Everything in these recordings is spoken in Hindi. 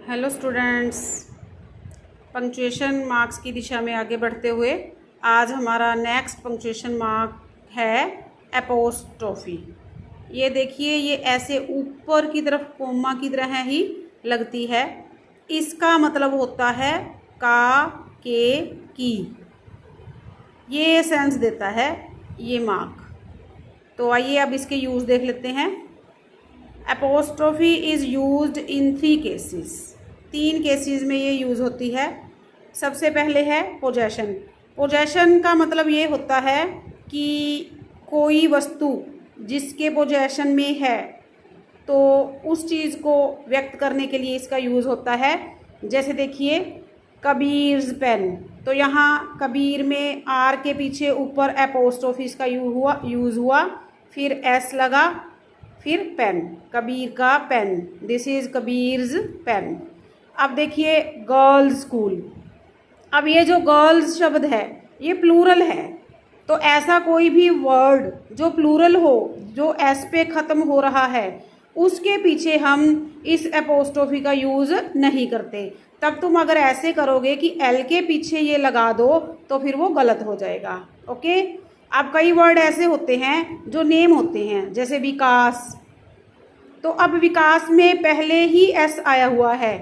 हेलो स्टूडेंट्स, पंक्चुएशन मार्क्स की दिशा में आगे बढ़ते हुए आज हमारा नेक्स्ट पंक्चुएशन मार्क है एपोस्ट्रोफी। ये देखिए, ये ऐसे ऊपर की तरफ कोमा की तरह ही लगती है। इसका मतलब होता है का, के, की। ये सेंस देता है ये मार्क। तो आइए अब इसके यूज़ देख लेते हैं। Apostrophe is used in 3 cases. 3 cases में ये यूज़ होती है। सबसे पहले है पोजेशन। पोजेशन का मतलब ये होता है कि कोई वस्तु जिसके पोजेशन में है तो उस चीज़ को व्यक्त करने के लिए इसका यूज़ होता है। जैसे देखिए, कबीर्स पेन, तो यहाँ कबीर में आर के पीछे ऊपर एपोस्ट्रोफी का यूज़ हुआ, फिर एस लगा, फिर पेन, कबीर का pen, this is Kabir's pen. अब देखिए गर्ल्स स्कूल। अब ये जो गर्ल्स शब्द है ये प्लूरल है, तो ऐसा कोई भी वर्ड जो प्लूरल हो, जो एस पे ख़त्म हो रहा है, उसके पीछे हम इस एपोस्ट्रोफी का यूज़ नहीं करते। तब तुम अगर ऐसे करोगे कि एल के पीछे ये लगा दो तो फिर वो गलत हो जाएगा। ओके। अब कई वर्ड ऐसे होते हैं जो नेम होते हैं, जैसे विकास। तो अब विकास में पहले ही एस आया हुआ है,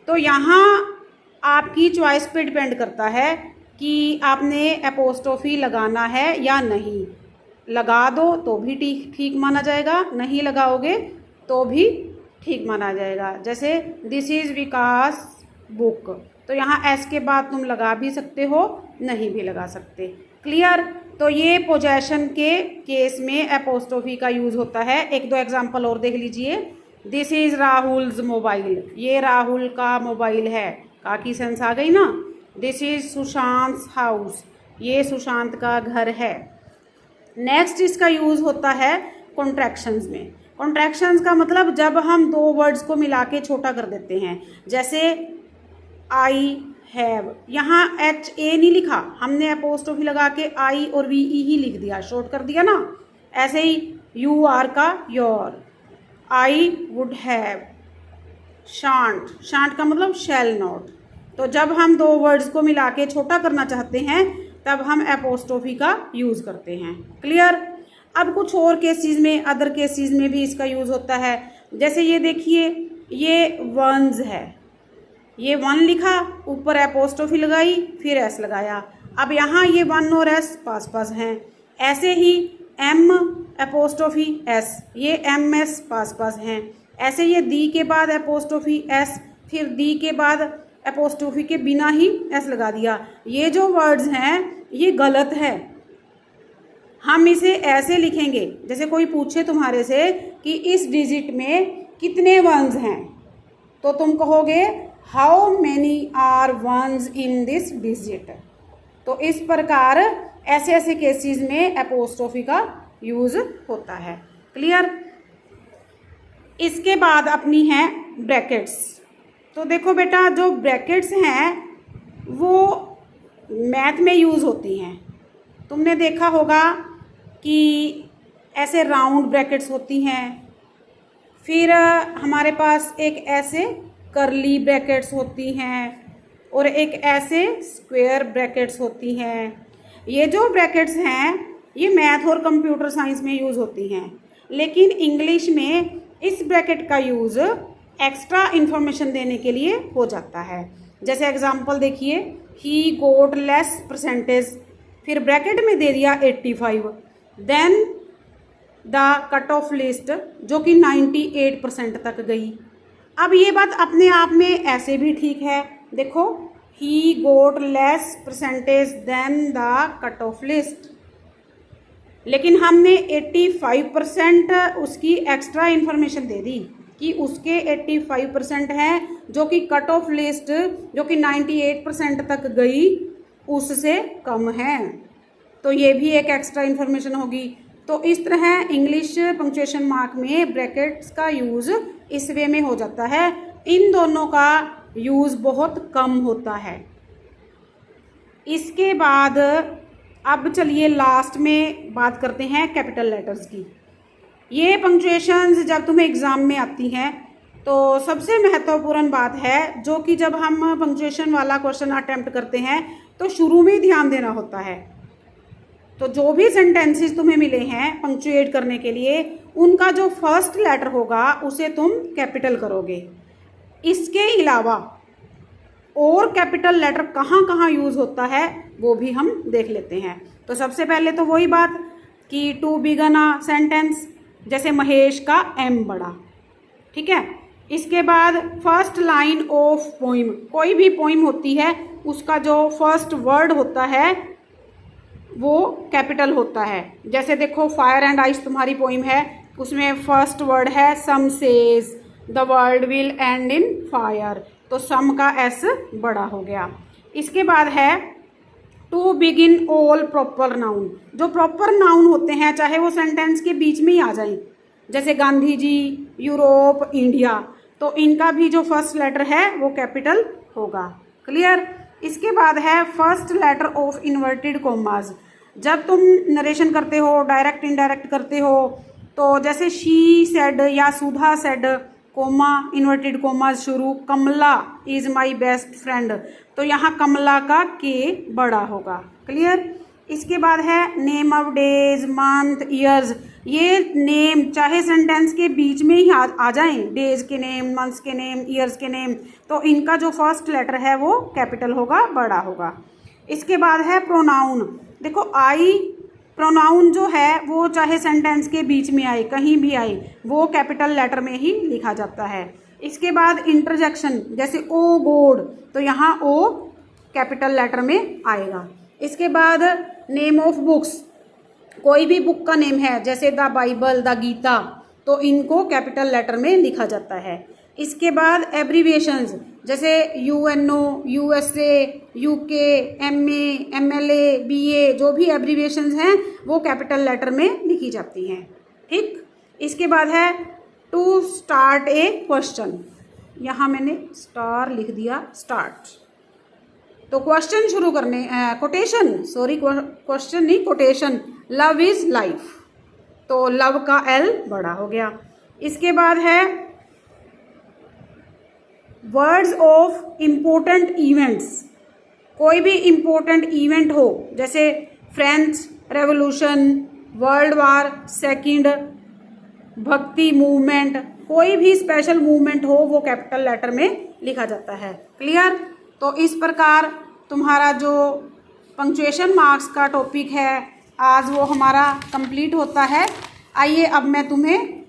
तो यहाँ आपकी चॉइस पे डिपेंड करता है कि आपने एपोस्ट्रोफी लगाना है या नहीं। लगा दो तो भी ठीक माना जाएगा, नहीं लगाओगे तो भी ठीक माना जाएगा। जैसे दिस इज़ विकास बुक, तो यहाँ एस के बाद तुम लगा भी सकते हो, नहीं भी लगा सकते। क्लियर। तो ये पोजेशन के केस में एपोस्ट्रोफी का यूज़ होता है। 1-2 एग्जाम्पल और देख लीजिए। दिस इज़ राहुल्स मोबाइल, ये राहुल का मोबाइल है, का की सेंस आ गई ना। दिस इज़ सुशांत हाउस, ये सुशांत का घर है। नेक्स्ट इसका यूज़ होता है कॉन्ट्रैक्शंस में। कॉन्ट्रैक्शंस का मतलब जब हम 2 वर्ड्स को मिला के छोटा कर देते हैं। जैसे आई हैव, यहाँ एच ए नहीं लिखा, हमने एपोस्ट्रोफी लगा के आई और वी ई ही लिख दिया, शॉर्ट कर दिया ना। ऐसे ही यू आर का your, I would have. Shan't, shan't का मतलब शैल नॉट। तो जब हम 2 वर्ड्स को मिला के छोटा करना चाहते हैं तब हम एपोस्ट्रोफी का यूज़ करते हैं। क्लियर। अब कुछ और केसेस में, अदर केसेस में भी इसका यूज़ होता है। जैसे ये देखिए, ये वंस है, ये 1 लिखा, ऊपर एपोस्ट्रोफी लगाई, फिर एस लगाया। अब यहाँ ये 1 और एस पास पास हैं। ऐसे ही एम एपोस्ट्रोफी एस, ये एम एस पास पास हैं। ऐसे ये दी के बाद एपोस्ट्रोफी एस, फिर दी के बाद एपोस्ट्रोफी के बिना ही एस लगा दिया। ये जो वर्ड्स हैं ये गलत है। हम इसे ऐसे लिखेंगे, जैसे कोई पूछे तुम्हारे से कि इस डिजिट में कितने वंस हैं, तो तुम कहोगे how many are ones in this digit. तो इस प्रकार ऐसे ऐसे केसेस में एपोस्ट्रोफी का यूज़ होता है। क्लियर। इसके बाद अपनी है ब्रैकेट्स। तो देखो बेटा, जो ब्रैकेट्स हैं वो मैथ में यूज़ होती हैं। तुमने देखा होगा कि ऐसे राउंड ब्रैकेट्स होती हैं, फिर हमारे पास एक ऐसे करली ब्रैकेट्स होती हैं और एक ऐसे स्क्वायर ब्रैकेट्स होती हैं। ये जो ब्रैकेट्स हैं ये मैथ और कंप्यूटर साइंस में यूज़ होती हैं, लेकिन इंग्लिश में इस ब्रैकेट का यूज़ एक्स्ट्रा इन्फॉर्मेशन देने के लिए हो जाता है। जैसे एग्जांपल देखिए, ही गोट लेस परसेंटेज, फिर ब्रैकेट में दे दिया 85, then the cut off list जो कि 98% तक गई। अब ये बात अपने आप में ऐसे भी ठीक है। देखो, he got less percentage than the cut off list, लेकिन हमने 85% उसकी एक्स्ट्रा इन्फॉर्मेशन दे दी कि उसके 85% हैं जो कि कट ऑफ लिस्ट जो कि 98% तक गई उससे कम है, तो ये भी एक एक्स्ट्रा इन्फॉर्मेशन होगी। तो इस तरह इंग्लिश पंक्चुएशन मार्क में ब्रैकेट्स का यूज़ इस वे में हो जाता है। इन दोनों का यूज़ बहुत कम होता है। इसके बाद अब चलिए लास्ट में बात करते हैं कैपिटल लेटर्स की। ये पंक्चुएशंस जब तुम्हें एग्ज़ाम में आती हैं तो सबसे महत्वपूर्ण बात है जो कि जब हम पंक्चुएशन वाला क्वेश्चन अटेम्प्ट करते हैं तो शुरू में ही ध्यान देना होता है। तो जो भी सेंटेंसेस तुम्हें मिले हैं पंक्चुएट करने के लिए, उनका जो फर्स्ट लेटर होगा उसे तुम कैपिटल करोगे। इसके अलावा और कैपिटल लेटर कहाँ कहाँ यूज़ होता है वो भी हम देख लेते हैं। तो सबसे पहले तो वही बात कि टू बिगन अ सेंटेंस, जैसे महेश का एम बड़ा, ठीक है। इसके बाद फर्स्ट लाइन ऑफ पोइम, कोई भी पोइम होती है उसका जो फर्स्ट वर्ड होता है वो कैपिटल होता है। जैसे देखो फायर एंड आइस तुम्हारी पोइम है, उसमें फर्स्ट वर्ड है some say the world will end in fire, तो सम का एस बड़ा हो गया। इसके बाद है to begin all proper noun, जो प्रॉपर नाउन होते हैं चाहे वो सेंटेंस के बीच में ही आ जाए, जैसे गांधी जी, यूरोप, इंडिया, तो इनका भी जो फर्स्ट लेटर है वो कैपिटल होगा। क्लियर। इसके बाद है first letter of inverted commas, जब तुम नरेशन करते हो, डायरेक्ट इनडायरेक्ट करते हो, तो जैसे शी सेड या सुधा सेड, कोमा इन्वर्टेड कोमास शुरू, कमला इज माई बेस्ट फ्रेंड, तो यहाँ कमला का के बड़ा होगा। क्लियर। इसके बाद है name of days, month, years, ये नेम चाहे सेंटेंस के बीच में ही आ जाएं, डेज के नेम, मंथ्स के नेम, ईयर्स के नेम, तो इनका जो फर्स्ट लेटर है वो कैपिटल होगा, बड़ा होगा। इसके बाद है प्रोनाउन, देखो आई प्रोनाउन जो है वो चाहे सेंटेंस के बीच में आए, कहीं भी आए, वो कैपिटल लेटर में ही लिखा जाता है। इसके बाद इंटरजेक्शन, जैसे ओ गॉड, तो यहाँ ओ कैपिटल लेटर में आएगा। इसके बाद नेम ऑफ बुक्स, कोई भी बुक का नेम है जैसे द बाइबल, द गीता, तो इनको कैपिटल लेटर में लिखा जाता है। इसके बाद एब्रीविएशंस, जैसे UNO, USA, UK, MA, MLA, BA, जो भी एब्रीविएशंस हैं वो कैपिटल लेटर में लिखी जाती हैं। ठीक। इसके बाद है टू स्टार्ट ए क्वेश्चन, यहाँ मैंने स्टार लिख दिया, स्टार्ट, तो क्वेश्चन शुरू करने, कोटेशन, सॉरी क्वेश्चन नहीं कोटेशन, लव इज लाइफ, तो लव का एल बड़ा हो गया। इसके बाद है वर्ड्स ऑफ इम्पोर्टेंट इवेंट्स, कोई भी इम्पोर्टेंट इवेंट हो जैसे French revolution, world war second, भक्ति मूवमेंट, कोई भी स्पेशल मूवमेंट हो वो कैपिटल लेटर में लिखा जाता है। क्लियर। तो इस प्रकार तुम्हारा जो पंक्चुएशन मार्क्स का टॉपिक है आज वो हमारा कंप्लीट होता है। आइए अब मैं तुम्हें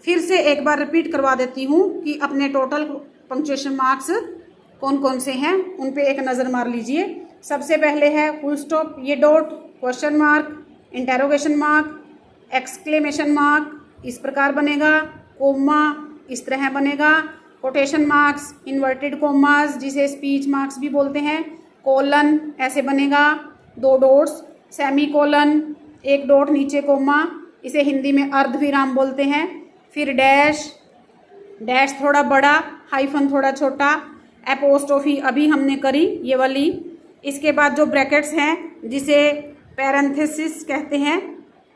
फिर से एक बार रिपीट करवा देती हूँ कि अपने टोटल पंक्चुएशन मार्क्स कौन कौन से हैं, उन पे एक नज़र मार लीजिए। सबसे पहले है फुल स्टॉप, ये dot, question mark, interrogation mark, exclamation mark इस प्रकार बनेगा, कोमा इस तरह बनेगा, कोटेशन मार्क्स, इन्वर्टेड कोमास जिसे स्पीच मार्क्स भी बोलते हैं, कोलन ऐसे बनेगा, दो डॉट्स, सेमी कोलन, एक डॉट नीचे कोमा, इसे हिंदी में अर्धविराम बोलते हैं, फिर डैश, डैश थोड़ा बड़ा, हाइफन थोड़ा छोटा, एपोस्ट्रोफी अभी हमने करी ये वाली। इसके बाद जो ब्रैकेट्स हैं जिसे पैरेंथेसिस कहते हैं,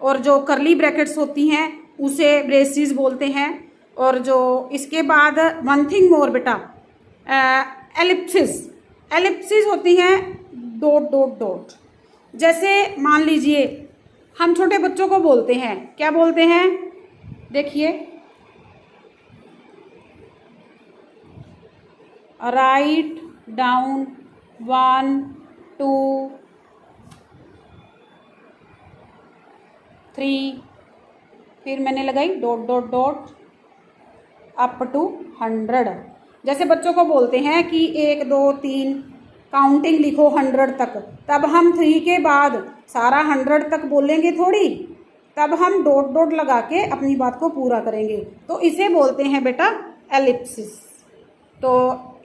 और जो करली ब्रैकेट्स होती हैं उसे ब्रेसिस बोलते हैं, और जो इसके बाद वन थिंग मोर बेटा, एलिप्सिस, एलिप्सिस होती हैं डॉट डॉट डॉट। जैसे मान लीजिए हम छोटे बच्चों को बोलते हैं, क्या बोलते हैं, देखिए राइट डाउन 1 2 3, फिर मैंने लगाई dot dot dot up to 100। जैसे बच्चों को बोलते हैं कि 1 2 3 काउंटिंग लिखो 100 तक, तब हम 3 के बाद सारा 100 तक बोलेंगे थोड़ी, तब हम डॉट डॉट लगा के अपनी बात को पूरा करेंगे, तो इसे बोलते हैं बेटा एलिप्सिस। तो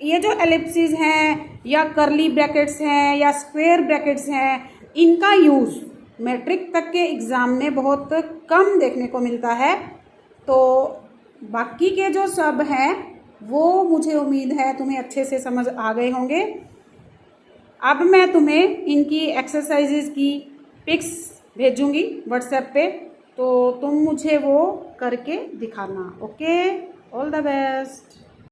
ये जो एलिप्सिस हैं या करली ब्रैकेट्स हैं या स्क्वायर ब्रैकेट्स हैं, इनका यूज़ मैट्रिक तक के एग्ज़ाम में बहुत कम देखने को मिलता है। तो बाकी के जो सब हैं वो मुझे उम्मीद है तुम्हें अच्छे से समझ आ गए होंगे। अब मैं तुम्हें इनकी एक्सरसाइजेज की पिक्स भेजूंगी व्हाट्सएप पे, तो तुम मुझे वो करके दिखाना। ओके। All the best.